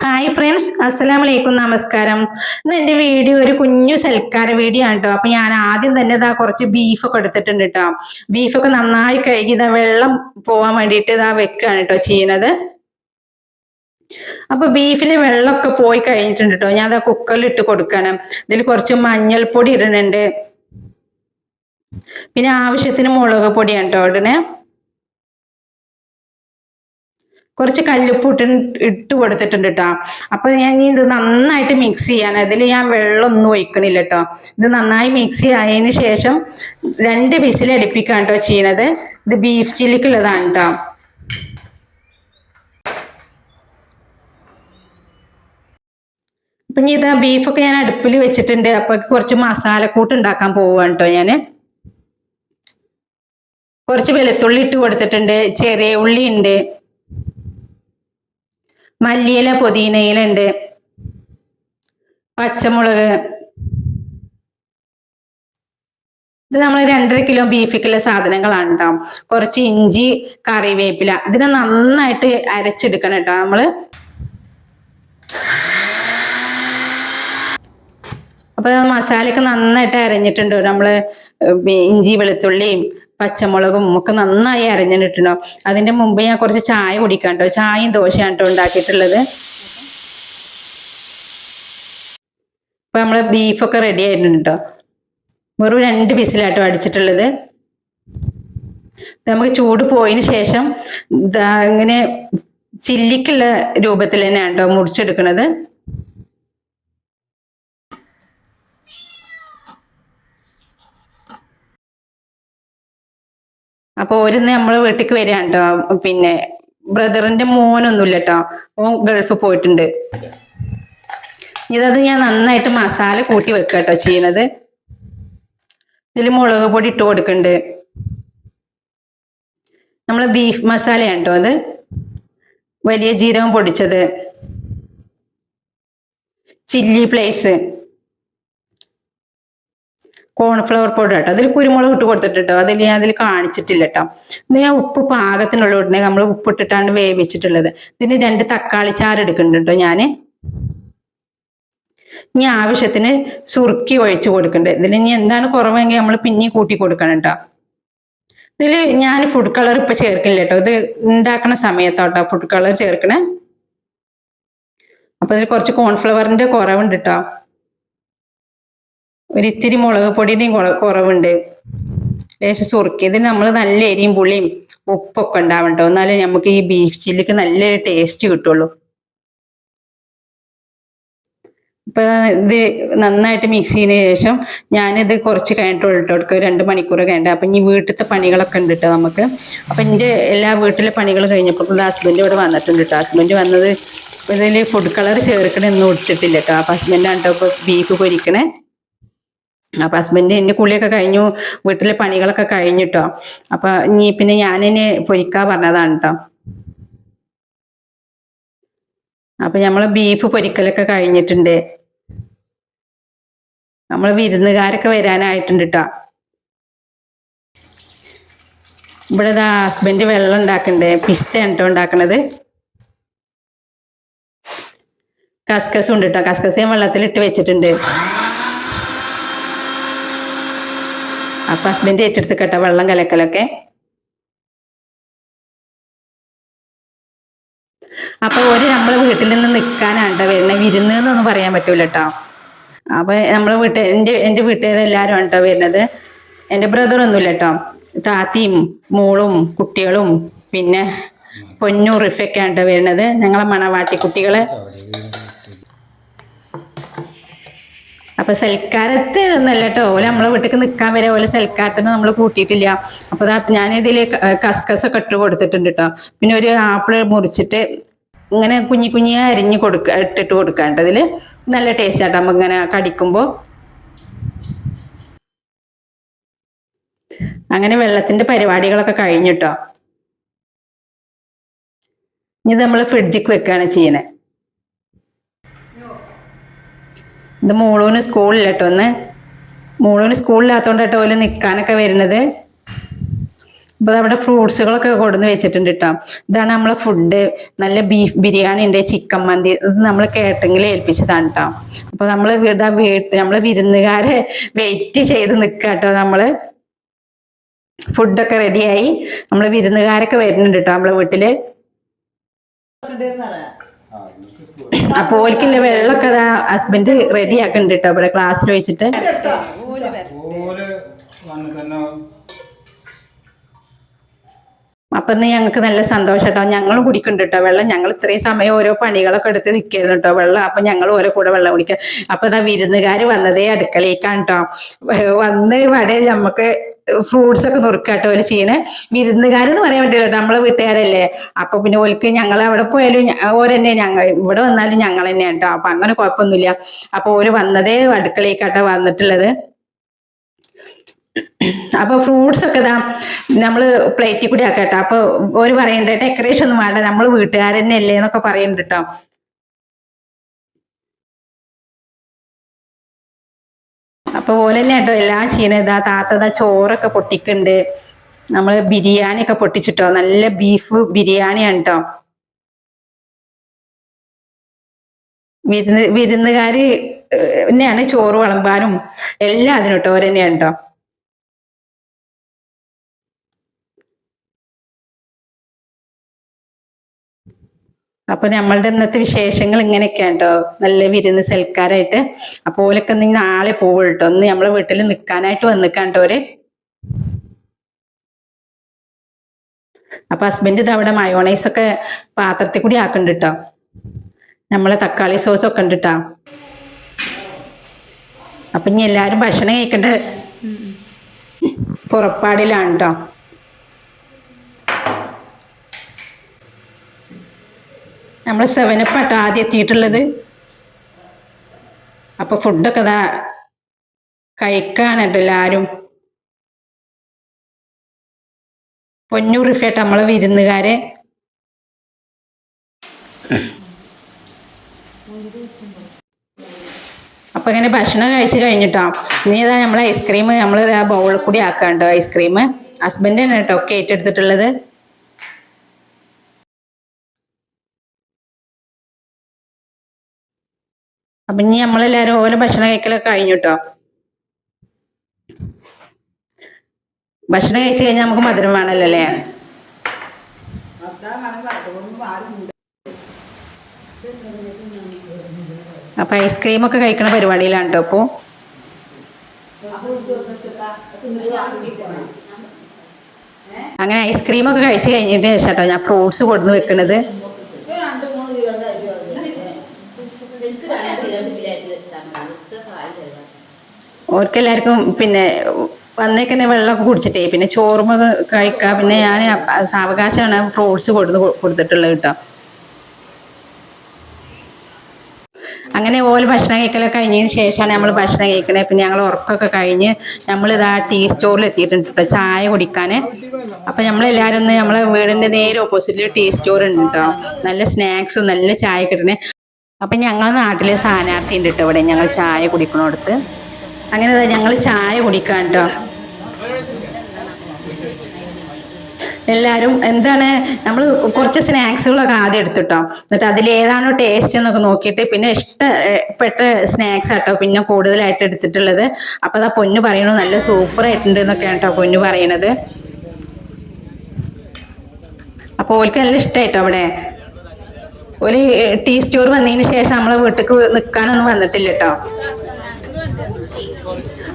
Hi friends, അസ്സലാമലൈക്കും, നമസ്കാരം. ഇന്ന് എൻ്റെ വീഡിയോ ഒരു കുഞ്ഞു സൽക്കാര വീഡിയോ ആണ് കേട്ടോ. അപ്പൊ ഞാൻ ആദ്യം തന്നെ ഇതാ കുറച്ച് ബീഫൊക്കെ എടുത്തിട്ടുണ്ട് കേട്ടോ. ബീഫൊക്കെ നന്നായി കഴുകി ഇതാ വെള്ളം പോവാൻ വേണ്ടിയിട്ട് ഇതാ വെക്കാണ് കേട്ടോ ചെയ്യുന്നത്. അപ്പൊ ബീഫില് വെള്ളമൊക്കെ പോയി കഴിഞ്ഞിട്ടുണ്ട് കേട്ടോ. ഞാൻ അതാ കുക്കറിൽ ഇട്ട് കൊടുക്കണം. ഇതിൽ കുറച്ച് മഞ്ഞൾപ്പൊടി ഇടുന്നുണ്ട്, പിന്നെ ആവശ്യത്തിന് മുളക് പൊടിയാണ് കേട്ടോ ഇടണേ. കുറച്ച് കല്ലുപ്പ് ഇട്ട് കൊടുത്തിട്ടുണ്ട് കേട്ടോ. അപ്പൊ ഞാൻ ഇത് നന്നായിട്ട് മിക്സ് ചെയ്യാണ്. അതിൽ ഞാൻ വെള്ളമൊന്നും ഒഴിക്കണില്ല കേട്ടോ. ഇത് നന്നായി മിക്സ് ആയതിനു ശേഷം 2 വിസിൽ അടുപ്പിക്കാണ് കേട്ടോ ചെയ്യണത്. ഇത് ബീഫ് ചില്ലിക്കുള്ളതാണ് കേട്ടോ. അപ്പൊ ഇതാ ബീഫൊക്കെ ഞാൻ അടുപ്പിൽ വെച്ചിട്ടുണ്ട്. അപ്പൊ കുറച്ച് മസാലക്കൂട്ട് ഉണ്ടാക്കാൻ പോവാണ് കേട്ടോ ഞാന്. കുറച്ച് വെളുത്തുള്ളി ഇട്ട് കൊടുത്തിട്ടുണ്ട്, ചെറിയ ഉള്ളി ഉണ്ട്, മല്ലിയില പുതിനയില ഉണ്ട്, പച്ചമുളക്. ഇത് നമ്മൾ 2.5 കിലോ ബീഫിക്കുള്ള സാധനങ്ങളാണ് കേട്ടോ. കുറച്ച് ഇഞ്ചി, കറിവേപ്പില. ഇതിനെ നന്നായിട്ട് അരച്ചെടുക്കണം കേട്ടോ നമ്മള്. അപ്പൊ മസാലയൊക്കെ നന്നായിട്ട് അരഞ്ഞിട്ടുണ്ട്. നമ്മള് ഇഞ്ചി, വെളുത്തുള്ളിയും പച്ചമുളകും ഒക്കെ നന്നായി അരഞ്ഞിട്ടുണ്ടോ. അതിന്റെ മുമ്പ് ഞാൻ കുറച്ച് ചായ കുടിക്കാം കേട്ടോ. ചായയും ദോശയാണ് കേട്ടോ ഉണ്ടാക്കിയിട്ടുള്ളത്. അപ്പൊ നമ്മളെ ബീഫൊക്കെ റെഡി ആയിട്ടുണ്ട് കേട്ടോ. വെറും 2 വിസിലാട്ടോ അടിച്ചിട്ടുള്ളത്. നമുക്ക് ചൂട് പോയതിന് ശേഷം ഇങ്ങനെ ചില്ലിക്കുള്ള രൂപത്തിൽ തന്നെയാണ് കേട്ടോ മുറിച്ചെടുക്കുന്നത്. അപ്പൊ നമ്മളെ വീട്ടിലേക്ക് വരികയാണ് കേട്ടോ. പിന്നെ ബ്രദറിന്റെ മോനൊന്നുമില്ല കേട്ടോ, ഓൻ ഗൾഫ് പോയിട്ടുണ്ട്. ഇതത് ഞാൻ നന്നായിട്ട് മസാല കൂട്ടി വെക്കുക കേട്ടോ ചെയ്യുന്നത്. ഇതിൽ മുളക് പൊടി ഇട്ട് കൊടുക്കുന്നുണ്ട്. നമ്മളെ ബീഫ് മസാലയാണ് കേട്ടോ അത്. വലിയ ജീരകം പൊടിച്ചത്, ചില്ലി ഫ്ലേക്സ്, കോൺഫ്ലവർ പൗഡർ കേട്ടോ. അതിൽ കുരുമുളക് ഇട്ട് കൊടുത്തിട്ടോ. അതിൽ കാണിച്ചിട്ടില്ല കേട്ടോ. ഇത് ഞാൻ ഉപ്പ് പാകത്തിനുള്ള ഉടനെ നമ്മൾ ഉപ്പിട്ടിട്ടാണ് വേവിച്ചിട്ടുള്ളത്. ഇതിന് 2 തക്കാളി ചാറ് എടുക്കുന്നുണ്ട് കേട്ടോ ഞാന്. ഇനി ആവശ്യത്തിന് സുറുക്കി ഒഴിച്ചു കൊടുക്കുന്നുണ്ട്. ഇതിൽ ഇനി എന്താണ് കുറവെങ്കിൽ നമ്മൾ പിന്നെ കൂട്ടി കൊടുക്കണം കേട്ടോ. ഇതിൽ ഞാൻ ഫുഡ് കളർ ഇപ്പൊ ചേർക്കില്ല കേട്ടോ. ഇത് ഉണ്ടാക്കുന്ന സമയത്തോട്ടോ ഫുഡ് കളർ ചേർക്കണേ. അപ്പൊ ഇതിൽ കുറച്ച് കോൺഫ്ലവറിന്റെ കുറവുണ്ട് കേട്ടോ. ഒരിത്തിരി മുളക് പൊടിയുടെയും കുറവുണ്ട്. ലേശം സുറുക്കി. ഇതിന് നമ്മൾ നല്ല എരിയും പുളിയും ഉപ്പൊക്കെ ഉണ്ടാവണ്ടോ, എന്നാലേ നമുക്ക് ഈ ബീഫ് ചില്ലിക്ക് നല്ലൊരു ടേസ്റ്റ് കിട്ടുള്ളൂ. ഇപ്പൊ ഇത് നന്നായിട്ട് മിക്സ് ചെയ്തതിന് ശേഷം ഞാനിത് കുറച്ച് കഴിഞ്ഞിട്ടുള്ളൂ കേട്ടോ. 2 മണിക്കൂർ കഴിഞ്ഞിട്ട്. അപ്പൊ ഇനി വീട്ടിലത്തെ പണികളൊക്കെ ഉണ്ട് കേട്ടോ നമുക്ക്. അപ്പൊ എൻ്റെ എല്ലാ വീട്ടിലെ പണികൾ കഴിഞ്ഞപ്പോൾ ഹസ്ബൻഡ് ഇവിടെ വന്നിട്ടുണ്ട് കേട്ടോ. ഹസ്ബൻഡ് വന്നത് ഇതിൽ ഫുഡ് കളർ ചേർക്കണമെന്നും കൊടുത്തിട്ടില്ല കേട്ടോ. അപ്പൊ ഹസ്ബൻഡാണ് കേട്ടോ ഇപ്പൊ ബീഫ് പൊരിക്കണേ. അപ്പൊ ഹസ്ബൻഡ് എന്റെ കുളിയൊക്കെ കഴിഞ്ഞു, വീട്ടിലെ പണികളൊക്കെ കഴിഞ്ഞിട്ടോ. അപ്പൊ ഇനി പിന്നെ ഞാനെന്നെ പൊരിക്കാ പറഞ്ഞതാണ് കേട്ടോ. അപ്പൊ നമ്മളെ ബീഫ് പൊരിക്കലൊക്കെ കഴിഞ്ഞിട്ടുണ്ട്. നമ്മള് വിരുന്നുകാരൊക്കെ വരാനായിട്ടുണ്ട് കേട്ടോ. ഇവിടെ ഹസ്ബൻഡ് വെള്ളം ഉണ്ടാക്കണ്ടേ, പിസ്തയാണ് കേട്ടോ ഉണ്ടാക്കണത്. കസ്കസ് ഉണ്ട് കേട്ടോ. കസ്കസ് ഞാൻ വെള്ളത്തിലിട്ട് വെച്ചിട്ടുണ്ട്. അപ്പൊ ഹസ്ബൻഡ് ഏറ്റെടുത്ത് കേട്ടോ വെള്ളം കലക്കലൊക്കെ. അപ്പൊ നമ്മളെ വീട്ടിൽ നിന്ന് നിൽക്കാനാണ് വരുന്നത്. വിരുന്ന് എന്നൊന്നും പറയാൻ പറ്റൂല കേട്ടോ. അപ്പൊ നമ്മളെ എൻ്റെ വീട്ടുകാരെല്ലാരും ആണ് കേട്ടോ വരുന്നത്. എൻ്റെ ബ്രദറൊന്നുമില്ല കേട്ടോ. താത്തിയും മോളും കുട്ടികളും പിന്നെ പൊന്നും റിഫൊക്കെയാണ് കേട്ടോ വരുന്നത്. ഞങ്ങളെ മണവാട്ടി കുട്ടികള്. അപ്പൊ സൽക്കാരത്തെ ഒന്നല്ല കേട്ടോ. ഓലെ നമ്മളെ വീട്ടിലേക്ക് നിൽക്കാൻ വരെ ഓലെ സൽക്കാരത്തിന് നമ്മൾ കൂട്ടിയിട്ടില്ല. അപ്പൊ ഞാനിതിൽ കസ്കസൊക്കെ ഇട്ട് കൊടുത്തിട്ടുണ്ട് കേട്ടോ. പിന്നെ ഒരു ആപ്പിൾ മുറിച്ചിട്ട് ഇങ്ങനെ കുഞ്ഞി അരിഞ്ഞ് ഇട്ടിട്ട് കൊടുക്കാണ്ട്. അതില് നല്ല ടേസ്റ്റ് ആട്ടോ നമുക്ക് ഇങ്ങനെ കടിക്കുമ്പോ. അങ്ങനെ വെള്ളത്തിന്റെ പരിപാടികളൊക്കെ കഴിഞ്ഞിട്ടോ. ഇനി നമ്മൾ ഫ്രിഡ്ജിക്ക് വെക്കുകയാണ് ചെയ്യണേ. ഇത് മോളൂന് സ്കൂളില്ല കേട്ടോ. മോളൂന് സ്കൂളിലാത്തോണ്ട് കേട്ടോ ഓല് നിൽക്കാനൊക്കെ വരുന്നത്. അപ്പൊ അവിടെ ഫ്രൂട്ട്സുകളൊക്കെ കൊടുന്ന് വെച്ചിട്ടുണ്ട് കേട്ടോ. ഇതാണ് നമ്മളെ ഫുഡ്. നല്ല ബീഫ് ബിരിയാണി ഉണ്ട്, ചിക്കൻ മന്തി. ഇത് നമ്മൾ കേട്ടറിങ്ങിൽ ഏൽപ്പിച്ചതാണ് കേട്ടോ. അപ്പൊ നമ്മള് നമ്മളെ വിരുന്നുകാരെ വെയിറ്റ് ചെയ്ത് നിൽക്കാട്ടോ. നമ്മള് ഫുഡൊക്കെ റെഡിയായി. നമ്മള് വിരുന്നുകാരൊക്കെ വരുന്നുണ്ട് കേട്ടോ നമ്മളെ വീട്ടില്. അപ്പൊ ഓൽക്കില്ല വെള്ളമൊക്കെ ഹസ്ബൻഡ് റെഡി ആക്കുന്നുണ്ട് കേട്ടോ ഇവിടെ ക്ലാസ്സിൽ വെച്ചിട്ട്. അപ്പൊ ഇന്ന് ഞങ്ങൾക്ക് നല്ല സന്തോഷം കേട്ടോ. ഞങ്ങളും കുടിക്കുന്നുണ്ട് കേട്ടോ വെള്ളം. ഞങ്ങൾ ഇത്രയും സമയം ഓരോ പണികളൊക്കെ എടുത്ത് നിൽക്കായിരുന്നു കേട്ടോ വെള്ളം. അപ്പൊ ഞങ്ങൾ ഓരോ കൂടെ വെള്ളം കുടിക്കുക. അപ്പൊ ഇതാ വിരുന്നുകാര് വന്നതേ അടുക്കളയിലേക്കാണ് കേട്ടോ. വന്ന് ഇവിടെ നമുക്ക് ഫ്രൂട്ട്സ് ഒക്കെ നുറുക്കാട്ടോ ഓല് ചെയ്യണേ. വിരുന്നുകാരെന്ന് പറയാൻ പറ്റില്ല കേട്ടോ, നമ്മളെ വീട്ടുകാരല്ലേ. അപ്പൊ പിന്നെ ഓൽക്ക് ഞങ്ങൾ അവിടെ പോയാലും ഓരെന്നെ, ഞങ്ങൾ ഇവിടെ വന്നാലും ഞങ്ങൾ തന്നെ കേട്ടോ. അപ്പൊ അങ്ങനെ കുഴപ്പമൊന്നുമില്ല. അപ്പൊ ഓര് വന്നതേ അടുക്കളയിലേക്കാട്ടോ വന്നിട്ടുള്ളത്. അപ്പൊ ഫ്രൂട്ട്സ് ഒക്കെ ഇതാ നമ്മള് പ്ലേറ്റിൽ കൂടി ആക്കട്ടോ. അപ്പൊ ഓര് പറയണ്ട ഡെക്കറേഷൻ ഒന്നും വേണ്ട, നമ്മള് വീട്ടുകാരന്നെ അല്ലേ എന്നൊക്കെ പറയുന്നുണ്ട് കേട്ടോ. അപ്പൊ ഓല് തന്നെ കേട്ടോ എല്ലാം ചെയ്യണത്. താത്തതാ ചോറൊക്കെ പൊട്ടിക്കുന്നുണ്ട്. നമ്മള് ബിരിയാണി ഒക്കെ പൊട്ടിച്ചിട്ടോ. നല്ല ബീഫ് ബിരിയാണിയാണ് കേട്ടോ. വിരുന്നുകാര് തന്നെയാണ് ചോറ് വിളമ്പാനും എല്ലാം അതിനും കേട്ടോ. ഓര് തന്നെയാണ് കേട്ടോ. അപ്പൊ നമ്മളുടെ ഇന്നത്തെ വിശേഷങ്ങൾ ഇങ്ങനെയൊക്കെയാണ് കേട്ടോ. നല്ല വിരുന്ന് സൽക്കാരായിട്ട്. അപ്പൊ ഓലൊക്കെ നാളെ പോവുള്ളൂ കേട്ടോ. ഒന്ന് നമ്മളെ വീട്ടിൽ നിൽക്കാനായിട്ട് വന്നിക്കാണ്ടോ ഓര്. അപ്പൊ ഹസ്ബൻഡ് ഇത് അവിടെ മയോണൈസ് ഒക്കെ പാത്രത്തിൽ കൂടി ആക്കുന്നുണ്ട് കേട്ടോ. നമ്മളെ തക്കാളി സോസ് ഒക്കെ ഉണ്ട് കേട്ടോ. അപ്പൊ ഇനി എല്ലാരും ഭക്ഷണം കഴിക്കേണ്ട പുറപ്പാടിലാണ് കേട്ടോ. നമ്മൾ 7up ആട്ടോ ആദ്യം എത്തിയിട്ടുള്ളത്. അപ്പൊ ഫുഡൊക്കെ ഇതാ കഴിക്കാനുണ്ട് എല്ലാരും. പൊന്നൂർ റിഫേട്ട് നമ്മളെ വിരുന്നുകാരെ. അപ്പൊ ഇങ്ങനെ ഭക്ഷണം കഴിച്ച് കഴിഞ്ഞിട്ടോ. ഇനി ഇതാ നമ്മളെ ഐസ്ക്രീം നമ്മൾ ബൗളിൽ കൂടി ആക്കാണ്ടോ ഐസ്ക്രീം. ഹസ്ബൻഡ് തന്നെ കേട്ടോ ഒക്കെ ഏറ്റെടുത്തിട്ടുള്ളത്. അപ്പൊ ഇനി നമ്മളെല്ലാരും ഓരോ ഭക്ഷണം കഴിക്കലൊക്കെ കഴിഞ്ഞിട്ടോ. ഭക്ഷണം കഴിച്ചു കഴിഞ്ഞാൽ നമുക്ക് മധുരം വേണമല്ലോ അല്ലേ. അപ്പൊ ഐസ്ക്രീമൊക്കെ കഴിക്കണ പരിപാടിയിലാണ് കേട്ടോ. അപ്പോ അങ്ങനെ ഐസ്ക്രീമൊക്കെ കഴിച്ചു കഴിഞ്ഞിട്ട് ശേഷം കേട്ടോ ഞാൻ ഫ്രൂട്ട്സ് കൊടുന്ന് വെക്കുന്നത്. ഓർക്കെല്ലാവർക്കും പിന്നെ വന്നേക്കന്നെ വെള്ളമൊക്കെ കുടിച്ചിട്ടേ പിന്നെ ചോറുമ കഴിക്കുക. പിന്നെ ഞാൻ സാവകാശമാണ് ഫ്രൂട്ട്സ് കൊടുത്തിട്ടുള്ളത് കേട്ടോ. അങ്ങനെ ഓല് ഭക്ഷണം കഴിക്കലൊക്കെ കഴിഞ്ഞതിന് ശേഷമാണ് നമ്മൾ ഭക്ഷണം കഴിക്കണത്. പിന്നെ ഞങ്ങൾ ഉറക്കമൊക്കെ കഴിഞ്ഞ് നമ്മളിതാ ടീ സ്റ്റോറിൽ എത്തിയിട്ടുണ്ട് കേട്ടോ ചായ കുടിക്കാൻ. അപ്പം നമ്മളെല്ലാവരും ഒന്ന് നമ്മളെ വീടിൻ്റെ നേരെ ഓപ്പോസിറ്റിൽ ടീ സ്റ്റോർ ഉണ്ട് കേട്ടോ. നല്ല സ്നാക്സും നല്ല ചായ കിട്ടണേ. അപ്പം ഞങ്ങളെ നാട്ടിലെ സ്ഥാനാർത്ഥി ഉണ്ട് കേട്ടോ ഇവിടെ ഞങ്ങൾ ചായ കുടിക്കണോടത്ത്. അങ്ങനെ ഞങ്ങൾ ചായ കുടിക്കാൻ കേട്ടോ. എല്ലാവരും എന്താണ് നമ്മൾ കുറച്ച് സ്നാക്സുകളൊക്കെ ആദ്യം എടുത്തിട്ടോ. എന്നിട്ട് അതിലേതാണോ ടേസ്റ്റ് എന്നൊക്കെ നോക്കിയിട്ട് പിന്നെ ഇഷ്ടപ്പെട്ട സ്നാക്സ് ആട്ടോ പിന്നെ കൂടുതലായിട്ട് എടുത്തിട്ടുള്ളത്. അപ്പൊ അതാ പൊന്നു പറയണു നല്ല സൂപ്പർ ആയിട്ടുണ്ട് എന്നൊക്കെയാണ് കേട്ടോ പൊന്നു പറയണത്. അപ്പൊ ഓൾക്ക് നല്ല ഇഷ്ടമായിട്ടോ അവിടെ. ഒരു ടീ സ്റ്റോർ വന്നതിന് ശേഷം നമ്മളെ വീട്ടിലേക്ക് നിൽക്കാനൊന്നും വന്നിട്ടില്ല കേട്ടോ.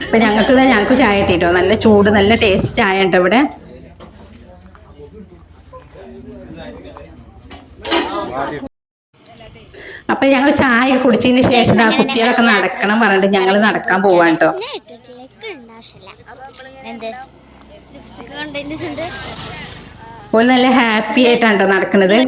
അപ്പൊ ഞങ്ങൾക്ക് ചായ കിട്ടിട്ടോ. നല്ല ചൂട് നല്ല ടേസ്റ്റ് ചായ ഉണ്ടോ ഇവിടെ. അപ്പൊ ഞങ്ങൾ ചായ കുടിച്ചതിന് ശേഷം കുട്ടികളൊക്കെ നടക്കണം പറഞ്ഞിട്ട് ഞങ്ങൾ നടക്കാൻ പോവാൻ കേട്ടോ. ഓൾ നല്ല ഹാപ്പി ആയിട്ടാണ് നടക്കുന്നത്.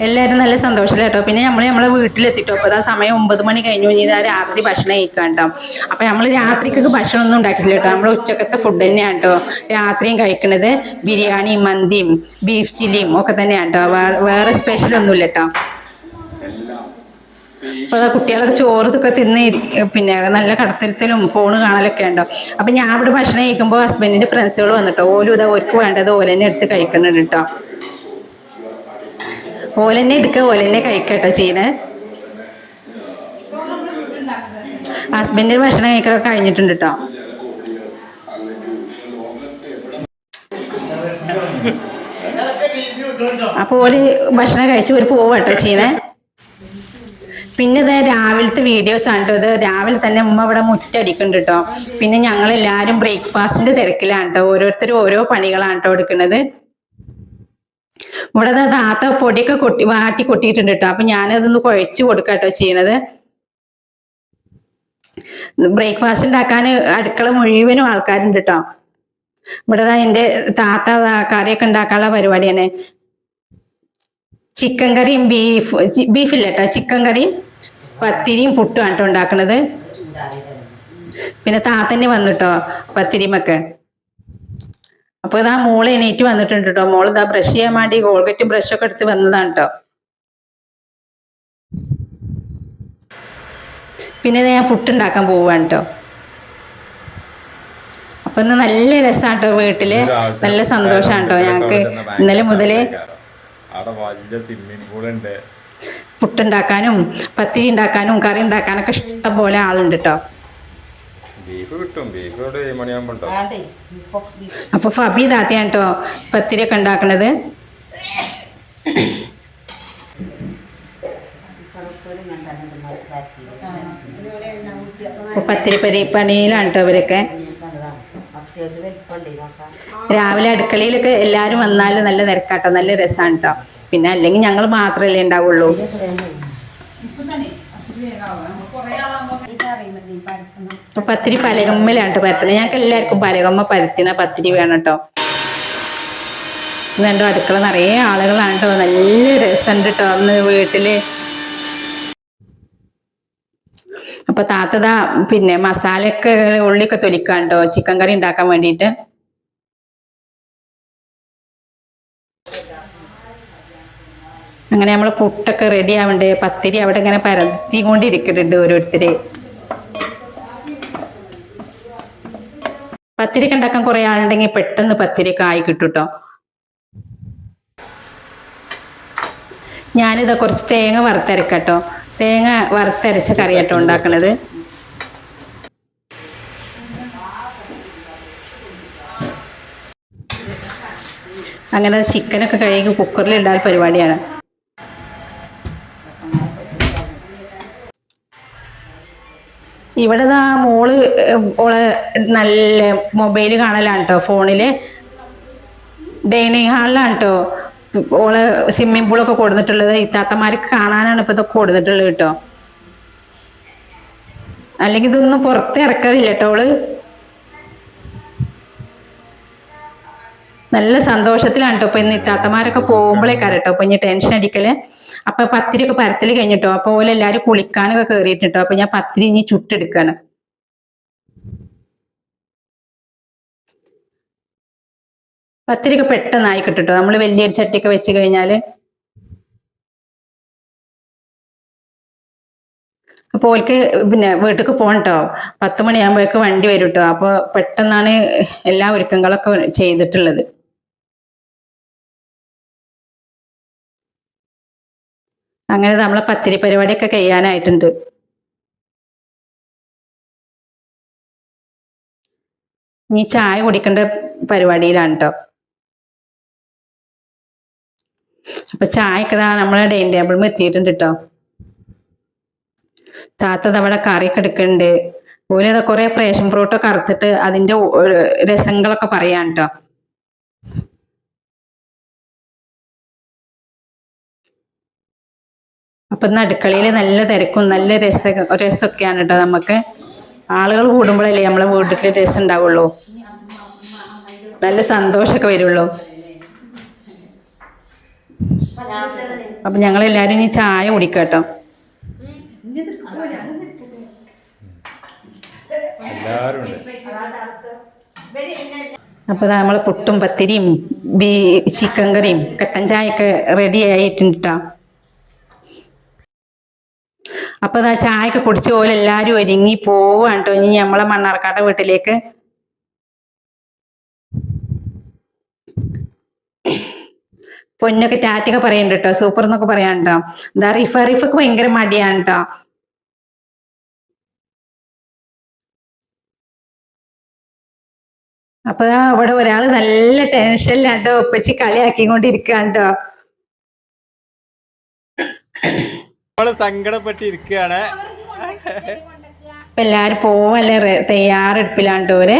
എല്ലാവരും നല്ല സന്തോഷമില്ല കേട്ടോ. പിന്നെ നമ്മളെ വീട്ടിലെത്തിട്ടോ. അപ്പോൾ അതാ സമയം 9 മണി കഴിഞ്ഞു. ഇനി ഇതാ രാത്രി ഭക്ഷണം കഴിക്കാൻ കേട്ടോ. അപ്പം നമ്മൾ രാത്രിക്കൊക്കെ ഭക്ഷണം ഒന്നും ഉണ്ടാക്കില്ല കേട്ടോ. നമ്മൾ ഉച്ചക്കത്തെ ഫുഡ് തന്നെയാണ് കേട്ടോ രാത്രിയും കഴിക്കുന്നത്. ബിരിയാണിയും മന്തിയും ബീഫ് ചില്ലിയും ഒക്കെ തന്നെയാണ് കേട്ടോ. വേറെ സ്പെഷ്യൽ ഒന്നുമില്ല കേട്ടോ. അപ്പൊ കുട്ടികളൊക്കെ ചോറ് ഇതൊക്കെ തിന്ന് പിന്നെ നല്ല കടത്തരത്തിലും ഫോണ് കാണലൊക്കെ ഉണ്ടോ. അപ്പൊ ഞാൻ ഇവിടെ ഭക്ഷണം കഴിക്കുമ്പോൾ ഹസ്ബൻഡിന്റെ ഫ്രണ്ട്സുകൾ വന്നിട്ടോ, ഓലും ഇതാ ഓർക്ക് വേണ്ടത് ഓലെന്നെ എടുത്ത് കഴിക്കുന്നുണ്ട് കേട്ടോ. ഓലെന്നെ എടുക്കുക ഓലെന്നെ കഴിക്കട്ടോ ചെയ്യണേ. ഹസ്ബൻഡിന്റെ ഭക്ഷണം കഴിക്കലൊക്കെ കഴിഞ്ഞിട്ടുണ്ട് കേട്ടോ. അപ്പൊ ഓല് ഭക്ഷണം കഴിച്ച് ഒരു പോവാട്ടോ ചെയ്യണേ. പിന്നെ ഇത് രാവിലത്തെ വീഡിയോസ് ആണ് കേട്ടോ. ഇത് രാവിലെ തന്നെ ഉമ്മ ഇവിടെ മുറ്റടിക്കുന്നുണ്ട് കേട്ടോ. പിന്നെ ഞങ്ങളെല്ലാവരും ബ്രേക്ക്ഫാസ്റ്റിന്റെ തിരക്കിലാണ് കേട്ടോ. ഓരോരുത്തരും ഓരോ പണികളാണ് കേട്ടോ എടുക്കുന്നത്. ഇവിടെ താത്ത പൊടിയൊക്കെ വാട്ടി കൊട്ടിയിട്ടുണ്ട് കേട്ടോ. അപ്പൊ ഞാനതൊന്ന് കുഴച്ച് കൊടുക്കാം കേട്ടോ ചെയ്യണത്. ബ്രേക്ക്ഫാസ്റ്റ് ഉണ്ടാക്കാൻ അടുക്കള മുഴുവനും ആൾക്കാരുണ്ട് കേട്ടോ. ഇവിടെ എൻ്റെ താത്ത കറിയൊക്കെ ഉണ്ടാക്കാനുള്ള പരിപാടിയാണ്. ചിക്കൻ കറിയും ബീഫില്ല കേട്ടോ, ചിക്കൻ കറിയും പത്തിരിയും പുട്ടുമാണ് കേട്ടോ ഉണ്ടാക്കണത്. പിന്നെ താത്തന്നെ വന്നിട്ടോ പത്തിരിമൊക്കെ. അപ്പൊ ഇതാ മോള് എണീറ്റ് വന്നിട്ടുണ്ട് കേട്ടോ. മോള് ഇതാ ബ്രഷ് ചെയ്യാൻ വേണ്ടി കോൾഗറ്റും ബ്രഷൊക്കെ എടുത്ത് വന്നതാണ് കേട്ടോ. പിന്നെ ഞാൻ പുട്ടുണ്ടാക്കാൻ പോവാണ് കേട്ടോ. അപ്പൊ ഇന്ന് നല്ല രസമാണ് കേട്ടോ, വീട്ടില് നല്ല സന്തോഷമാണ് കേട്ടോ ഞങ്ങക്ക്. ഇന്നലെ മുതലേ പുട്ടുണ്ടാക്കാനും പത്തിരി ഉണ്ടാക്കാനും കറി ഉണ്ടാക്കാനൊക്കെ ഇഷ്ടം പോലെ ആളുണ്ട് കേട്ടോ. അപ്പൊ ഫബി താത്തയാണ് കേട്ടോ പത്തിരിയൊക്കെ ഉണ്ടാക്കണത്. പത്തിരി പണിയിലാണ് കേട്ടോ ഇവരൊക്കെ. രാവിലെ അടുക്കളയിലൊക്കെ എല്ലാരും വന്നാലും നല്ല തിരക്കാട്ടോ, നല്ല രസമാണ് കേട്ടോ. പിന്നെ അല്ലെങ്കിൽ ഞങ്ങൾ മാത്രമല്ലേ ഉണ്ടാവുള്ളൂ. അപ്പൊ പത്തിരി പലകമ്മലാണ് കേട്ടോ പരത്തണത്. ഞങ്ങൾക്ക് എല്ലാവർക്കും പലകമ്മ പരത്തിന പത്തിരി വേണം കേട്ടോ. ഇന്ന് അടുക്കള നിറയെ ആളുകളാണ് കേട്ടോ. നല്ല രസമുണ്ട് കേട്ടോ അന്ന് വീട്ടില്. അപ്പൊ താത്തതാ പിന്നെ മസാലയൊക്കെ ഉള്ളിയൊക്കെ തൊലിക്കാണ്ടോ ചിക്കൻ കറി ഉണ്ടാക്കാൻ വേണ്ടിയിട്ട്. അങ്ങനെ നമ്മള് പുട്ടൊക്കെ റെഡി ആവണ്ടേ. പത്തിരി അവിടെ ഇങ്ങനെ പരത്തിക്കൊണ്ടിരിക്കുന്നുണ്ട് ഓരോരുത്തര്. പത്തിരിയൊക്കെ ഉണ്ടാക്കാൻ കുറെ ആളുണ്ടെങ്കിൽ പെട്ടെന്ന് പത്തിരിയൊക്കെ ആയി കിട്ടും കേട്ടോ. ഞാനിതാ കുറച്ച് തേങ്ങ വറുത്തരക്കട്ടോ. തേങ്ങ വറുത്തരച്ച കറിയാട്ടോ ഉണ്ടാക്കണത്. അങ്ങനെ ചിക്കനൊക്കെ കഴുകി കുക്കറിൽ ഇടാൻ പരിപാടിയാണ്. ഇവിടെ മോള് ഓളെ നല്ല മൊബൈൽ കാണലാണ് കേട്ടോ ഫോണില്. ഡൈനിങ് ഹാളിലാണ് കേട്ടോ ഓളെ സ്വിമ്മിംഗ് പൂളൊക്കെ കൊടുത്തിട്ടുള്ളത്. ഇത്താത്തമാർക്ക് കാണാനാണ് ഇപ്പൊ ഇതൊക്കെ കൊടുത്തിട്ടുള്ളത് കേട്ടോ. അല്ലെങ്കിൽ ഇതൊന്നും പുറത്ത് ഇറക്കാറില്ല കേട്ടോ ഓള്. നല്ല സന്തോഷത്തിലാണ് കേട്ടോ ഇപ്പൊ ഇന്ന് ഇത്താത്തമാരൊക്കെ പോകുമ്പോഴേക്കാണ് കേട്ടോ ഇപ്പൊ ഇനി ടെൻഷൻ അടിക്കല്. അപ്പൊ പത്തിരിയൊക്കെ പരത്തല് കഴിഞ്ഞിട്ടോ. അപ്പൊ ഓലെ എല്ലാരും കുളിക്കാനൊക്കെ കയറിയിട്ടോ. അപ്പൊ ഞാൻ പത്തിരി ഇനി ചുട്ടെടുക്കാണ്. പത്തിരിയൊക്കെ പെട്ടെന്നായി കിട്ടോ നമ്മള് വലിയൊരു ചട്ടിയൊക്കെ വെച്ച് കഴിഞ്ഞാല്. അപ്പൊ ഓൾക്ക് പിന്നെ വീട്ടിലേക്ക് പോകട്ടോ. 10 മണിയാകുമ്പോഴേക്ക് വണ്ടി വരും കേട്ടോ. അപ്പൊ പെട്ടെന്നാണ് എല്ലാ ഒരുക്കങ്ങളൊക്കെ ചെയ്തിട്ടുള്ളത്. അങ്ങനെ നമ്മളെ പത്തിരി പരിപാടിയൊക്കെ കഴിയാനായിട്ടുണ്ട്. ഇനി ചായ കുടിക്കേണ്ട പരിപാടിയിലാണ് കേട്ടോ. അപ്പൊ ചായയൊക്കെ നമ്മളെ ഡൈനിങ് ടേബിളിൽ എത്തിയിട്ടുണ്ട് കേട്ടോ. താത്ത അവിടെ കറിയൊക്കെ എടുക്കുന്നുണ്ട്. ഓല് കുറെ ഫ്രേഷൻ ഫ്രൂട്ടൊക്കെ അറുത്തിട്ട് അതിന്റെ രസങ്ങളൊക്കെ പറയാൻ കേട്ടോ. അപ്പൊ ഇന്ന് അടുക്കളയിൽ നല്ല തിരക്കും നല്ല രസമൊക്കെയാണ് കേട്ടോ. നമുക്ക് ആളുകൾ കൂടുമ്പോഴല്ലേ നമ്മളെ വീട്ടിൽ രസം ഉണ്ടാവുള്ളൂ, നല്ല സന്തോഷമൊക്കെ വരുള്ളൂ. അപ്പൊ ഞങ്ങളെല്ലാരും ഇനി ചായ കുടിക്കട്ടോ. അപ്പൊ നമ്മളെ പുട്ടും പത്തിരിയും ചിക്കൻ കറിയും കട്ടൻ ചായയൊക്കെ റെഡി ആയിട്ടുണ്ട് കേട്ടോ. അപ്പൊ അതാ ചായയൊക്കെ കുടിച്ച് പോലെ എല്ലാരും ഒരുങ്ങി പോവാണ് കേട്ടോ ഇനി നമ്മളെ മണ്ണാർക്കാട്ടെ വീട്ടിലേക്ക്. പൊന്നൊക്കെ ടാറ്റൊക്കെ പറയുന്നുണ്ട് കേട്ടോ, സൂപ്പർ എന്നൊക്കെ പറയാനുണ്ടോ. എന്താ റിഫക്ക് ഭയങ്കര മടിയാണ് കേട്ടോ. അപ്പൊ അവിടെ ഒരാള് നല്ല ടെൻഷനിലാണ്ടോ ഒപ്പച്ചി കളിയാക്കിക്കൊണ്ടിരിക്കാണ്ടോ. സങ്കടപ്പെട്ടിരിക്കുകയാണ്. അപ്പൊ എല്ലാരും പോവല്ലേ തയ്യാറെടുപ്പിലാണ്ടോരെ.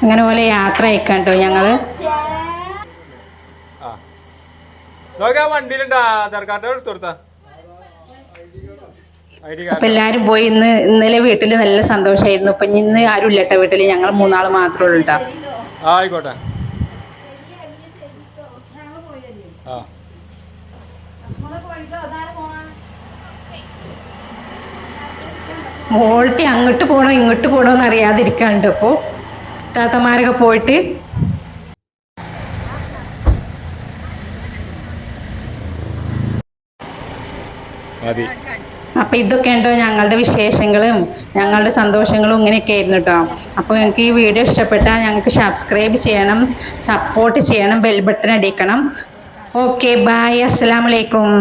അങ്ങനെ പോലെ യാത്ര അയക്കാണ്ടോ ഞങ്ങള്. വണ്ടിയിലുണ്ട് ആധാർ കാർഡ് എടുത്തു കൊടുത്താ. അപ്പൊ എല്ലാരും പോയി. ഇന്നലെ വീട്ടില് നല്ല സന്തോഷമായിരുന്നു. ഇപ്പൊ ഇന്ന് ആരും ഇല്ല കേട്ടോ വീട്ടില്, ഞങ്ങൾ മൂന്നാള് മാത്രമേ ഉള്ളൂ കേട്ടോ. ആയിക്കോട്ടെ. മോൾട്ടി അങ്ങോട്ട് പോണോ ഇങ്ങോട്ട് പോണോന്ന് അറിയാതിരിക്കാണ്ട് അപ്പൊ താത്തമാരൊക്കെ പോയിട്ട്. അപ്പൊ ഇതൊക്കെ ഉണ്ടോ ഞങ്ങളുടെ വിശേഷങ്ങളും ഞങ്ങളുടെ സന്തോഷങ്ങളും ഇങ്ങനെയൊക്കെ ആയിരുന്നു കേട്ടോ. അപ്പൊ ഞങ്ങൾക്ക് ഈ വീഡിയോ ഇഷ്ടപ്പെട്ടാൽ ഞങ്ങൾക്ക് സബ്സ്ക്രൈബ് ചെയ്യണം, സപ്പോർട്ട് ചെയ്യണം, ബെൽ ബട്ടൺ അടിക്കണം. ഓക്കെ, ബൈ, അസ്സലാമു അലൈക്കും.